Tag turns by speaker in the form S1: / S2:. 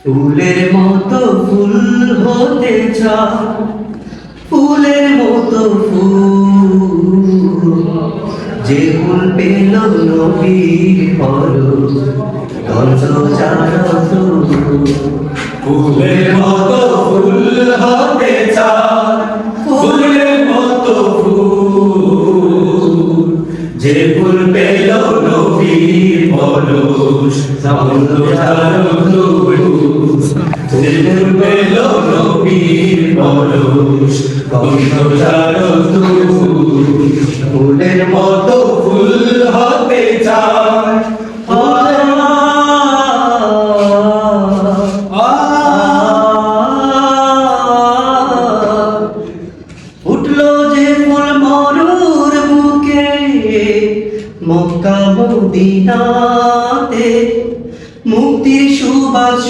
S1: ফুলের মতো ফুল হতে চাও, ফুলের মতো ফুল, যে ফুল পেল নবীর পরশ, গন্ধ চারত।
S2: ফুলের মতো ফুল হতে চায়, ফুলের মতো ফুল, যে ফুল পেল নবীর পরশ, গন্ধ চারত। যে ফুল পেল নবীর পরশ, গন্ধ চারত। ফুলের মতো ফুল হতে চায়।
S1: উঠলো যে ফুল মরুর বুকে, মক্কা মদিনাতে মুক্তির সুবাস